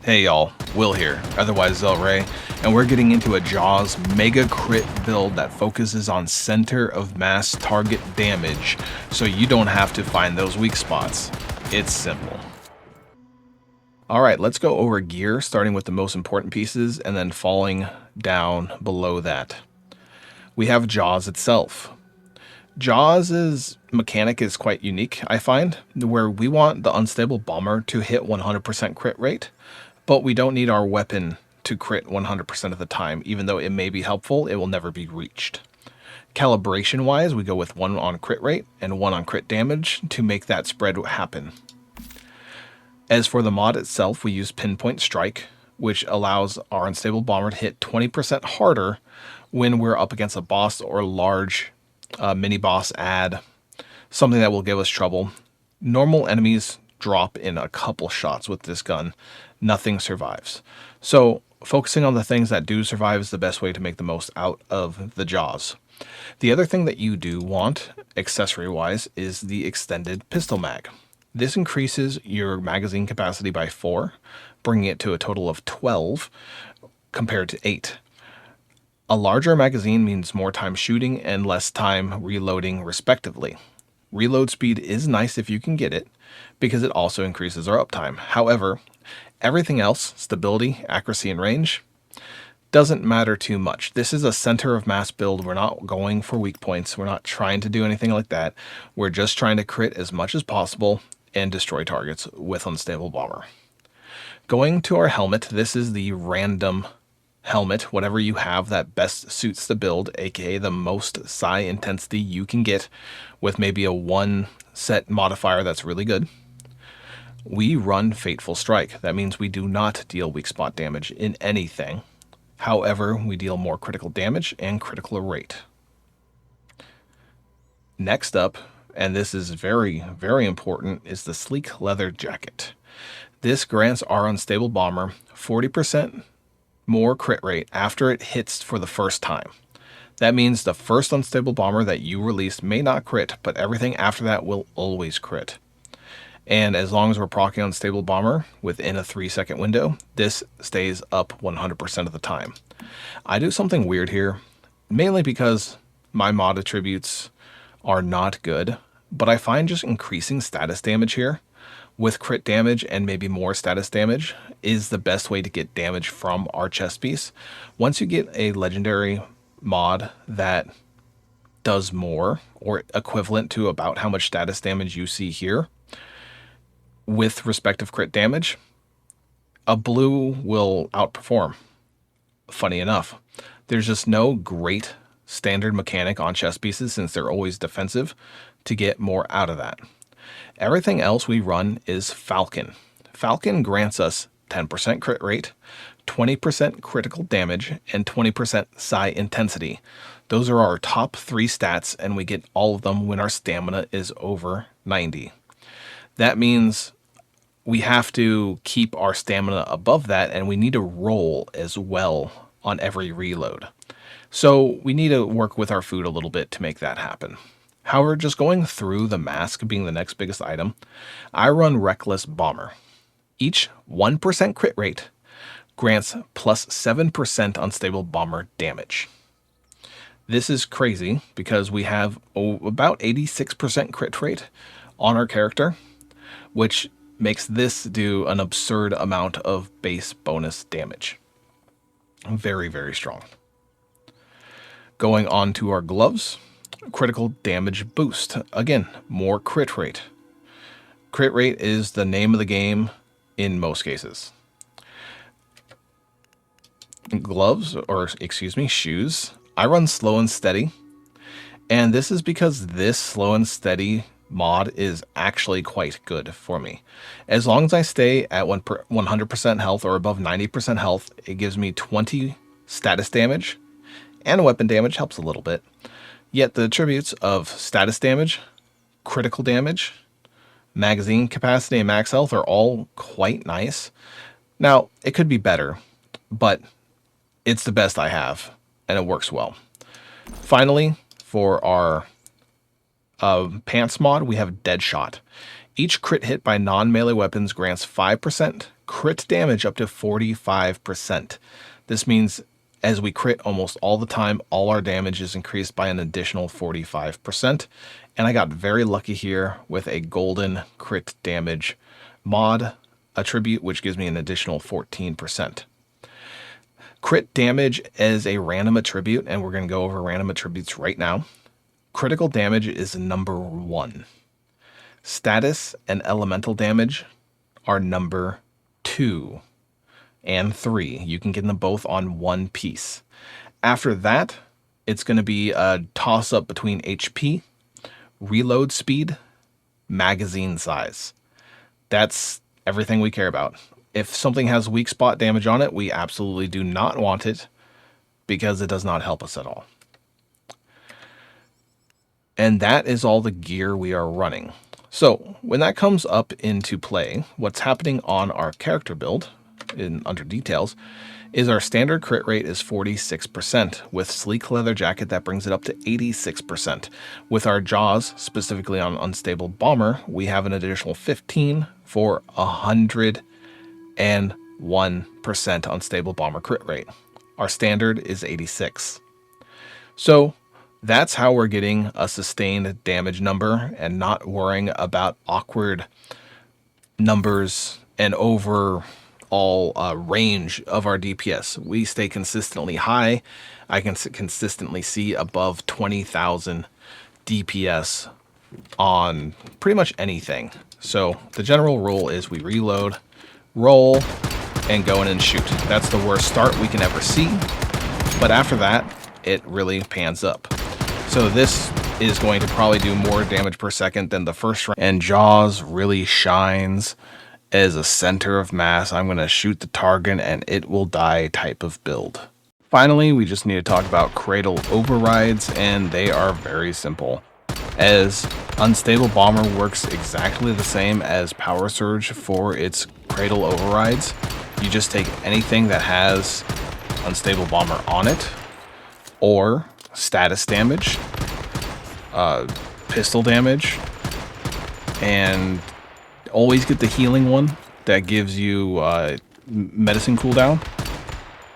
Hey y'all, Will here, otherwise Xelray, and we're getting into a Jaws mega crit build that focuses on center of mass target damage, so you don't have to find those weak spots. It's simple. Alright, let's go over gear, starting with the most important pieces and then falling down below that. We have Jaws itself. Jaws' mechanic is quite unique, I find, where we want the unstable bomber to hit 100% crit rate, but we don't need our weapon to crit 100% of the time. Even though it may be helpful, it will never be reached. Calibration-wise, we go with 1 on crit rate and 1 on crit damage to make that spread happen. As for the mod itself, we use Pinpoint Strike, which allows our unstable bomber to hit 20% harder when we're up against a boss or large mini-boss ad, something that will give us trouble. Normal enemies drop in a couple shots with this gun. Nothing survives. So focusing on the things that do survive is the best way to make the most out of the Jaws. The other thing that you do want, accessory-wise, is the extended pistol mag. This increases your magazine capacity by 4, bringing it to a total of 12 compared to 8. A larger magazine means more time shooting and less time reloading respectively. Reload speed is nice if you can get it, because it also increases our uptime. However, everything else, stability, accuracy, and range, doesn't matter too much. This is a center of mass build. We're not going for weak points. We're not trying to do anything like that. We're just trying to crit as much as possible and destroy targets with Unstable Bomber. Going to our helmet, this is the random helmet, whatever you have that best suits the build, aka the most psi intensity you can get with maybe a 1 set modifier that's really good. We run Fateful Strike. That means we do not deal weak spot damage in anything. However, we deal more critical damage and critical rate. Next up, and this is very, very important, is the Sleek Leather Jacket. This grants our Unstable Bomber 40% more crit rate after it hits for the first time. That means the first Unstable Bomber that you release may not crit, but everything after that will always crit. And as long as we're proccing Unstable Bomber within a 3-second window, this stays up 100% of the time. I do something weird here, mainly because my mod attributes are not good, but I find just increasing status damage here with crit damage and maybe more status damage is the best way to get damage from our chest piece. Once you get a legendary mod that does more or equivalent to about how much status damage you see here with respective crit damage, a blue will outperform. Funny enough, there's just no great standard mechanic on chest pieces since they're always defensive to get more out of that. Everything else we run is Falcon. Falcon grants us 10% crit rate, 20% critical damage, and 20% psi intensity. Those are our top 3 stats, and we get all of them when our stamina is over 90. That means we have to keep our stamina above that, and we need to roll as well on every reload. So we need to work with our food a little bit to make that happen. However, just going through the mask being the next biggest item, I run Reckless Bomber. Each 1% crit rate grants plus 7% Unstable Bomber damage. This is crazy because we have about 86% crit rate on our character, which makes this do an absurd amount of base bonus damage. Very, very strong. Going on to our gloves. Critical damage boost. Again, more crit rate. Crit rate is the name of the game in most cases. Gloves, or excuse me, shoes. I run Slow and Steady. And this is because this Slow and Steady mod is actually quite good for me. As long as I stay at 100% health or above 90% health, it gives me 20 status damage, and weapon damage helps a little bit. Yet the attributes of status damage, critical damage, magazine capacity, and max health are all quite nice. Now, it could be better, but it's the best I have, and it works well. Finally, for our pants mod, we have Deadshot. Each crit hit by non-melee weapons grants 5% crit damage up to 45%. This means as we crit almost all the time, all our damage is increased by an additional 45%. And I got very lucky here with a golden crit damage mod attribute, which gives me an additional 14%. Crit damage is a random attribute, and we're going to go over random attributes right now. Critical damage is number 1. Status and elemental damage are number 2 and 3. You can get them both on one piece. After that, it's going to be a toss-up between HP, reload speed, magazine size. That's everything we care about. If something has weak spot damage on it, we absolutely do not want it because it does not help us at all. And that is all the gear we are running. So when that comes up into play, what's happening on our character build under details is our standard crit rate is 46%. With sleek leather jacket, that brings it up to 86%. With our jaws, specifically on unstable bomber, we have an additional 15 for 101% unstable bomber crit rate. Our standard is 86. So that's how we're getting a sustained damage number and not worrying about awkward numbers and overall range of our DPS. We stay consistently high. I can consistently see above 20,000 DPS on pretty much anything. So the general rule is we reload, roll, and go in and shoot. That's the worst start we can ever see. But after that, it really pans up. So this is going to probably do more damage per second than the first round. And Jaws really shines as a center of mass. I'm going to shoot the target and it will die type of build. Finally, we just need to talk about cradle overrides, and they are very simple. As Unstable Bomber works exactly the same as Power Surge for its cradle overrides. You just take anything that has Unstable Bomber on it, or status damage, pistol damage, and always get the healing one that gives you medicine cooldown.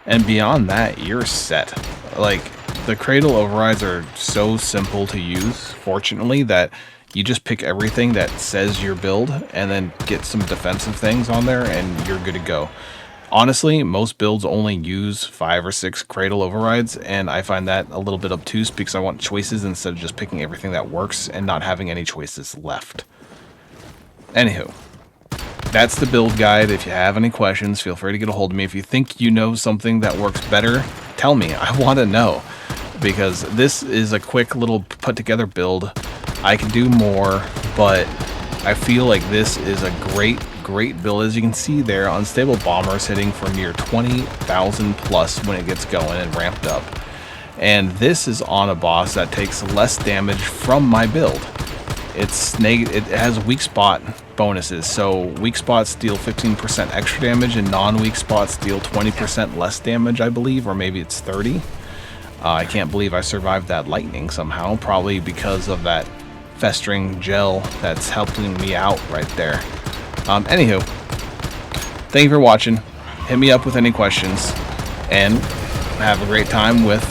And beyond that, you're set. Like, the cradle overrides are so simple to use, fortunately, that you just pick everything that says your build and then get some defensive things on there and you're good to go. Honestly, most builds only use 5 or 6 cradle overrides, and I find that a little bit obtuse because I want choices instead of just picking everything that works and not having any choices left. Anywho, that's the build guide. If you have any questions, feel free to get a hold of me. If you think you know something that works better, tell me. I want to know, because this is a quick little put together build. I can do more, but I feel like this is a great build. As you can see there, Unstable Bomber is hitting for near 20,000 plus when it gets going and ramped up. And this is on a boss that takes less damage from my build. It has weak spot bonuses, so weak spots deal 15% extra damage and non-weak spots deal 20% less damage, I believe, or maybe it's 30. I can't believe I survived that lightning somehow, probably because of that festering gel that's helping me out right there. Anywho, thank you for watching. Hit me up with any questions, and have a great time with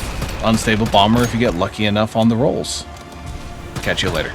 Unstable Bomber if you get lucky enough on the rolls. Catch you later.